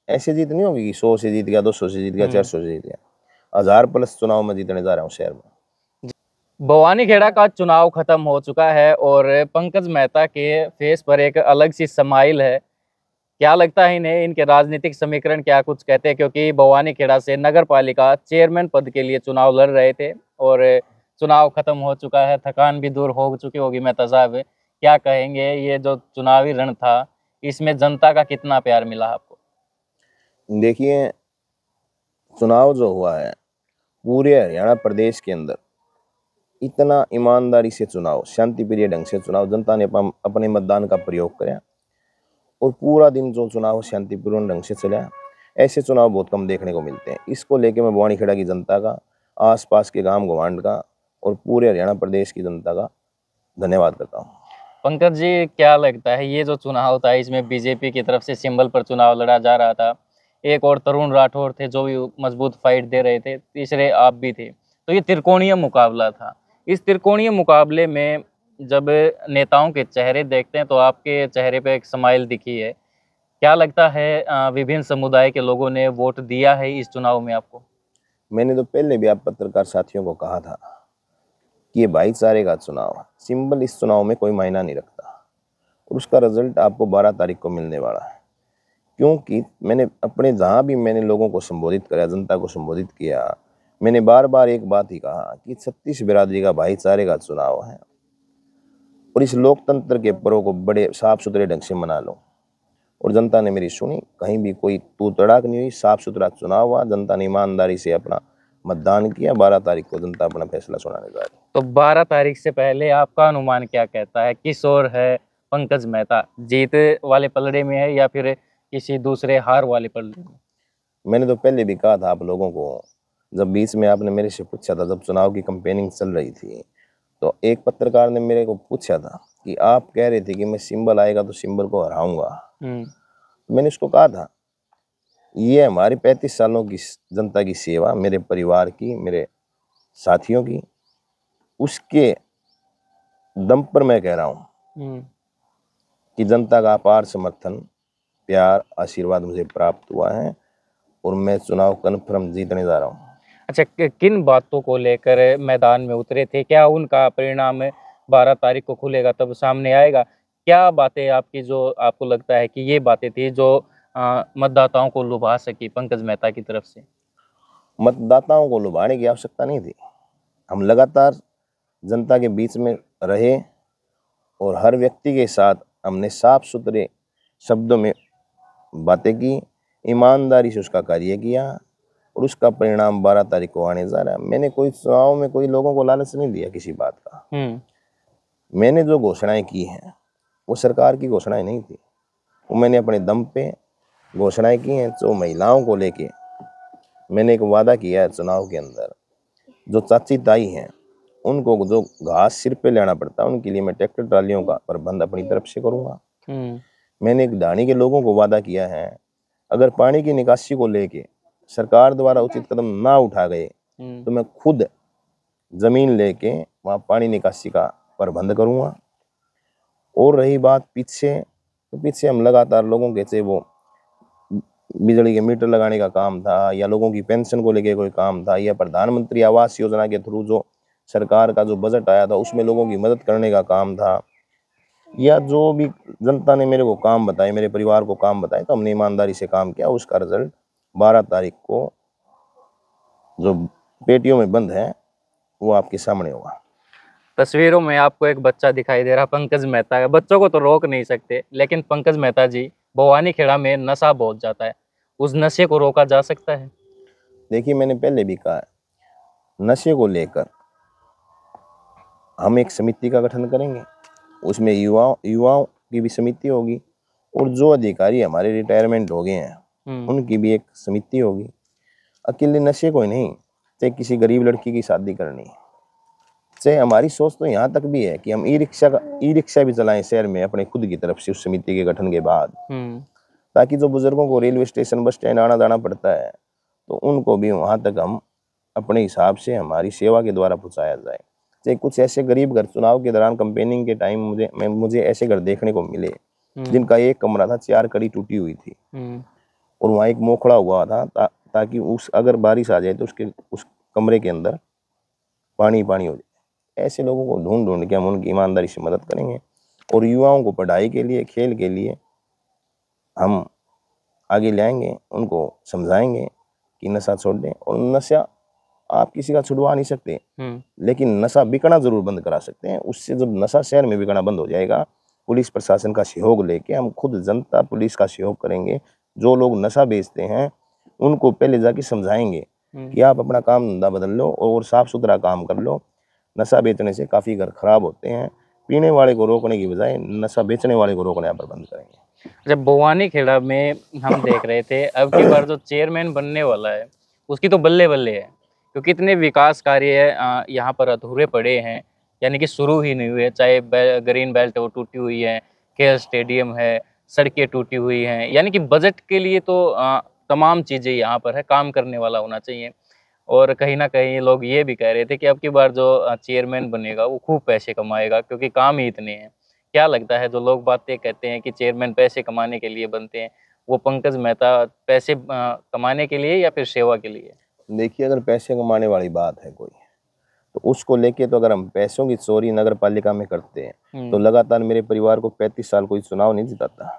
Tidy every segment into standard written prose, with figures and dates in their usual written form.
ऐसे जीत नहीं होगी कि 100 से जीत गया, 200 से जीत गया, 400 से जीत गया। 1000+ चुनाव में जीतने जा रहा हूँ शहर में। भवानीखेड़ा का चुनाव खत्म हो चुका है और पंकज मेहता के फेस पर एक अलग सी स्माइल है। क्या लगता है इन्हें, इनके राजनीतिक समीकरण क्या कुछ कहते हैं? क्योंकि भवानीखेड़ा से नगर पालिका चेयरमैन पद के लिए चुनाव लड़ रहे थे और चुनाव खत्म हो चुका है, थकान भी दूर हो चुकी होगी मेहता साहब। क्या कहेंगे, ये जो चुनावी रण था इसमें जनता का कितना प्यार मिला आपको? देखिए, चुनाव जो हुआ है पूरे हरियाणा प्रदेश के अंदर, इतना ईमानदारी से चुनाव, शांति प्रिय ढंग से चुनाव, जनता ने अपने मतदान का प्रयोग किया और पूरा दिन जो चुनाव शांतिपूर्ण ढंग से चला। ऐसे चुनाव बहुत कम देखने को मिलते हैं। इसको लेके मैं भवानीखेड़ा की जनता का, आसपास के गांव गवांड का और पूरे हरियाणा प्रदेश की जनता का धन्यवाद करता हूँ। पंकज जी, क्या लगता है ये जो चुनाव था इसमें बीजेपी की तरफ से सिंबल पर चुनाव लड़ा जा रहा था, एक और तरुण राठौर थे जो भी मजबूत फाइट दे रहे थे, तीसरे आप भी थे, तो ये त्रिकोणीय मुकाबला था। इस त्रिकोणीय मुकाबले में जब नेताओं के चेहरे देखते हैं तो आपके चेहरे पे एक स्माइल दिखी है। क्या लगता है विभिन्न समुदाय के लोगों ने वोट दिया है इस चुनाव में आपको? मैंने तो पहले भी आप पत्रकार साथियों को कहा था कि ये भाईचारे का चुनाव है, सिंबल इस चुनाव में कोई मायना नहीं रखता और उसका रिजल्ट आपको 12 तारीख को मिलने वाला है। क्योंकि मैंने अपने जहाँ भी मैंने लोगों को संबोधित किया, जनता को संबोधित किया, मैंने बार बार एक बात ही कहा कि 36 बिरादरी का भाईचारे का चुनाव है और इस लोकतंत्र के पर्व को बड़े साफ सुथरे ढंग से मना लो। और जनता ने मेरी सुनी, कहीं भी कोई तू तड़ाक नहीं हुई, साफ सुथरा चुनाव हुआ, जनता ने ईमानदारी से अपना मतदान किया। 12 तारीख को जनता अपना फैसला सुनाने जा रही है। तो 12 तारीख से पहले आपका अनुमान क्या कहता है, किस ओर है पंकज मेहता? जीत वाले पलड़े में है या फिर किसी दूसरे हार वाले पलड़े में? मैंने तो पहले भी कहा था आप लोगों को, जब बीच में आपने मेरे से पूछा था, जब चुनाव की कंपेनिंग चल रही थी, तो एक पत्रकार ने मेरे को पूछा था कि आप कह रहे थे कि मैं सिंबल आएगा तो सिंबल को हराऊंगा। मैंने उसको कहा था ये हमारी 35 सालों की जनता की सेवा, मेरे परिवार की, मेरे साथियों की, उसके दम पर मैं कह रहा हूँ कि जनता का अपार समर्थन, प्यार, आशीर्वाद मुझे प्राप्त हुआ है और मैं चुनाव कन्फर्म जीतने जा रहा हूँ। अच्छा, किन बातों को लेकर मैदान में उतरे थे? क्या उनका परिणाम 12 तारीख को खुलेगा तब सामने आएगा? क्या बातें आपकी जो आपको लगता है कि ये बातें थी जो मतदाताओं को लुभा सकी पंकज मेहता की तरफ से? मतदाताओं को लुभाने की आवश्यकता नहीं थी। हम लगातार जनता के बीच में रहे और हर व्यक्ति के साथ हमने साफ सुथरे शब्दों में बातें की, ईमानदारी से उसका कार्य किया और उसका परिणाम 12 तारीख को आने जा रहा है। मैंने कोई चुनाव में कोई लोगों को लालच नहीं दिया किसी बात का। मैंने जो घोषणाएं की हैं वो सरकार की घोषणाएं नहीं थी, वो मैंने अपने दम पे घोषणाएं की हैं। जो महिलाओं को लेके मैंने एक वादा किया है चुनाव के अंदर, जो चाची ताई हैं उनको जो घास सिर पे लेना पड़ता है उनके लिए मैं ट्रैक्टर ट्रालियों का प्रबंध अपनी तरफ से करूँगा। मैंने एक ढाणी के लोगों को वादा किया है, अगर पानी की निकासी को लेके सरकार द्वारा उचित कदम ना उठा गए तो मैं खुद जमीन लेके वहाँ पानी निकासी का प्रबंध करूँगा। और रही बात पीछे, तो पीछे हम लगातार लोगों के, चाहे वो बिजली के मीटर लगाने का काम था या लोगों की पेंशन को लेके कोई काम था या प्रधानमंत्री आवास योजना के थ्रू जो सरकार का जो बजट आया था उसमें लोगों की मदद करने का काम था, या जो भी जनता ने मेरे को काम बताए, मेरे परिवार को काम बताए, तो हमने ईमानदारी से काम किया। उसका रिजल्ट 12 तारीख को जो पेटियों में बंद है वो आपके सामने होगा। तस्वीरों में आपको एक बच्चा दिखाई दे रहा पंकज मेहता का। बच्चों को तो रोक नहीं सकते, लेकिन पंकज मेहता जी, भवानीखेड़ा में नशा बहुत जाता है, उस नशे को रोका जा सकता है? देखिए, मैंने पहले भी कहा, नशे को लेकर हम एक समिति का गठन करेंगे, उसमें युवाओं की भी समिति होगी और जो अधिकारी हमारे रिटायरमेंट हो गए हैं उनकी भी एक समिति होगी। अकेले नशे को ही नहीं, चाहे किसी गरीब लड़की की शादी करनी, चाहे हमारी सोच तो यहाँ तक भी है कि हम ई रिक्शा भी चलाएं शहर में अपने खुद की तरफ से उस समिति के गठन के बाद, ताकि जो बुजुर्गों को रेलवे स्टेशन, बस स्टैंड आना जाना पड़ता है तो उनको भी वहाँ तक हम अपने हिसाब से हमारी सेवा के द्वारा पहुँचाया जाए। चाहे कुछ ऐसे गरीब घर चुनाव के दौरान कैंपेनिंग के टाइम मुझे ऐसे घर देखने को मिले जिनका एक कमरा था, 4 कड़ी टूटी हुई थी, और वहाँ एक मोखड़ा हुआ था ताकि उस अगर बारिश आ जाए तो उसके उस कमरे के अंदर पानी पानी हो जाए। ऐसे लोगों को ढूंढ ढूंढ के हम उनकी ईमानदारी से मदद करेंगे और युवाओं को पढ़ाई के लिए, खेल के लिए हम आगे ले आएंगे, उनको समझाएंगे कि नशा छोड़ दें। और नशा आप किसी का छुड़वा नहीं सकते, लेकिन नशा बिकना जरूर बंद करा सकते हैं। उससे जब नशा शहर में बिकना बंद हो जाएगा, पुलिस प्रशासन का सहयोग लेके हम खुद जनता पुलिस का सहयोग करेंगे। जो लोग नशा बेचते हैं उनको पहले जाके समझाएंगे कि आप अपना काम धंधा बदल लो और साफ सुथरा काम कर लो। नशा बेचने से काफ़ी घर खराब होते हैं। पीने वाले को रोकने की बजाय नशा बेचने वाले को रोकने पर बंद करेंगे। जब भवानी खेड़ा में हम देख रहे थे, अब की बार जो चेयरमैन बनने वाला है उसकी तो बल्ले बल्ले है, क्योंकि इतने विकास कार्य यहाँ पर अधूरे पड़े हैं, यानी कि शुरू ही नहीं हुए। चाहे ग्रीन बेल्ट वो टूटी हुई है, खेल स्टेडियम है, सड़कें टूटी हुई हैं, यानी कि बजट के लिए तो तमाम चीज़ें यहाँ पर है, काम करने वाला होना चाहिए। और कहीं ना कहीं लोग ये भी कह रहे थे कि अब की बार जो चेयरमैन बनेगा वो खूब पैसे कमाएगा, क्योंकि काम ही इतने हैं। क्या लगता है, जो लोग बातें कहते हैं कि चेयरमैन पैसे कमाने के लिए बनते हैं, वो पंकज मेहता पैसे कमाने के लिए या फिर सेवा के लिए? देखिए, अगर पैसे कमाने वाली बात है कोई, तो उसको लेके तो अगर हम पैसों की चोरी नगर पालिका में करते हैं तो लगातार मेरे परिवार को 35 साल कोई चुनाव नहीं जिताता।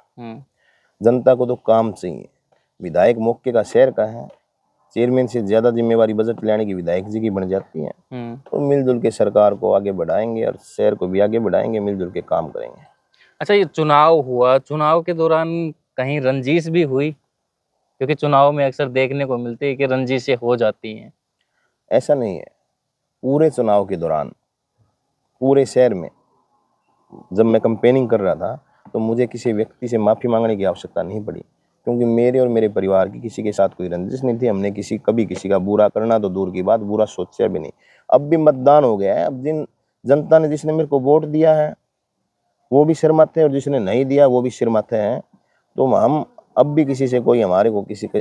जनता को तो काम चाहिए। विधायक मौके का शहर का है, चेयरमैन से ज्यादा जिम्मेवारी बजट लेने की विधायक जी की बन जाती है। तो मिलजुल के सरकार को आगे बढ़ाएंगे और शहर को भी आगे बढ़ाएंगे, मिलजुल के काम करेंगे। अच्छा, ये चुनाव हुआ, चुनाव के दौरान कहीं रंजिश भी हुई? क्योंकि चुनाव में अक्सर देखने को मिलती है कि रंजिशें हो जाती हैं। ऐसा नहीं है। पूरे चुनाव के दौरान पूरे शहर में जब मैं कैंपेनिंग कर रहा था तो मुझे किसी व्यक्ति से माफ़ी मांगने की आवश्यकता नहीं पड़ी, क्योंकि मेरे और मेरे परिवार की किसी के साथ कोई रंजिश नहीं थी। हमने कभी किसी का बुरा करना तो दूर की बात, बुरा सोचा भी नहीं। अब भी मतदान हो गया है। अब जिन जनता ने जिसने मेरे को वोट दिया है वो भी शर्माते हैं और जिसने नहीं दिया वो भी शर्माते हैं। तो हम अब भी किसी से कोई हमारे को किसी का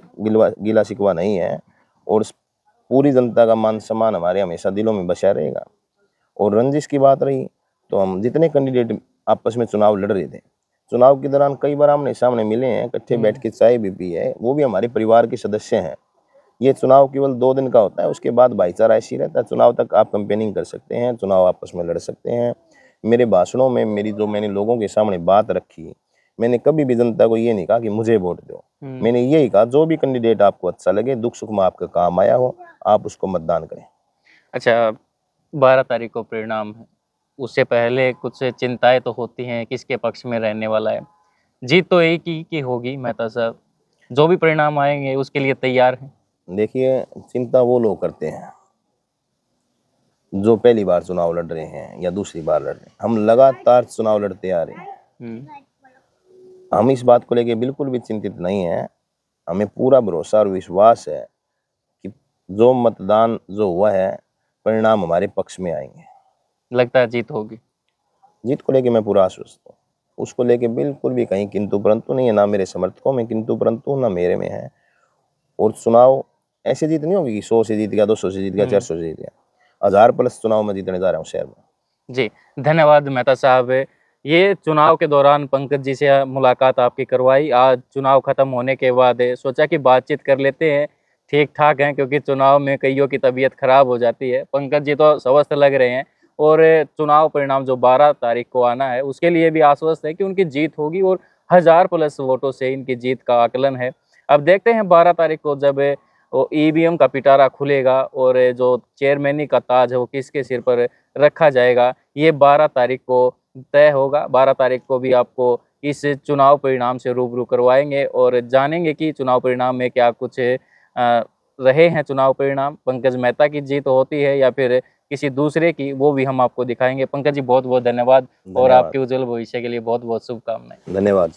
गिला शिकवा नहीं है और पूरी जनता का मान सम्मान हमारे हमेशा दिलों में बसा रहेगा। और रंजिश की बात रही तो हम जितने कैंडिडेट आपस में चुनाव लड़ रहे थे, चुनाव के दौरान कई बार आमने सामने मिले हैं, इकट्ठे बैठ के चाय भी पी है, वो भी हमारे परिवार के सदस्य हैं। ये चुनाव केवल 2 दिन का होता है, उसके बाद भाईचारा ऐसी रहता है। चुनाव तक आप कैंपेनिंग कर सकते हैं, चुनाव आपस में लड़ सकते हैं। मेरे भाषणों में मैंने लोगों के सामने बात रखी, मैंने कभी भी जनता को ये नहीं कहा कि मुझे वोट दो। मैंने यही कहा जो भी कैंडिडेट आपको अच्छा लगे, दुख सुख में आपका काम आया हो, आप उसको मतदान करें। अच्छा, 12 तारीख को परिणाम है, उससे पहले कुछ चिंताएं तो होती हैं किसके पक्ष में रहने वाला है? जीत तो एक ही की होगी मेहता साहब, जो भी परिणाम आएंगे उसके लिए तैयार हैं? देखिए, चिंता वो लोग करते हैं जो पहली बार चुनाव लड़ रहे हैं या दूसरी बार लड़ रहे हैं। हम लगातार चुनाव लड़ते आ रहे हैं। हम इस बात को लेके बिल्कुल भी चिंतित नहीं है। हमें पूरा भरोसा और विश्वास है कि जो मतदान जो हुआ है परिणाम हमारे पक्ष में आएंगे। लगता है जीत होगी? जीत को लेके मैं पूरा आश्वस्त हूँ। उसको लेके बिल्कुल भी कहीं किंतु परंतु नहीं है, ना मेरे समर्थकों में किंतु परंतु ना मेरे में है। और चुनाव ऐसे जीत नहीं होगी कि 100 से जीत गया, 200 से जीत गया, 400 से जीत गया। 1000+ चुनाव में जीतने जा रहा हूँ शहर में। जी, धन्यवाद मेहता साहब। ये चुनाव के दौरान पंकज जी से मुलाकात आपकी करवाई। आज चुनाव खत्म होने के बाद सोचा कि बातचीत कर लेते हैं, ठीक ठाक हैं, क्योंकि चुनाव में कईयों की तबीयत खराब हो जाती है। पंकज जी तो स्वस्थ लग रहे हैं और चुनाव परिणाम जो 12 तारीख को आना है उसके लिए भी आश्वस्त है कि उनकी जीत होगी और 1000+ वोटों से इनकी जीत का आकलन है। अब देखते हैं 12 तारीख को जब वो ईवीएम का पिटारा खुलेगा और जो चेयरमैनी का ताज है वो किसके सिर पर रखा जाएगा, ये 12 तारीख को तय होगा। 12 तारीख को भी आपको इस चुनाव परिणाम से रूबरू करवाएंगे और जानेंगे कि चुनाव परिणाम में क्या कुछ रहे हैं चुनाव परिणाम, पंकज मेहता की जीत होती है या फिर किसी दूसरे की, वो भी हम आपको दिखाएंगे। पंकज जी, बहुत बहुत धन्यवाद और आपके उज्जवल भविष्य के लिए बहुत बहुत शुभकामनाएं। धन्यवाद।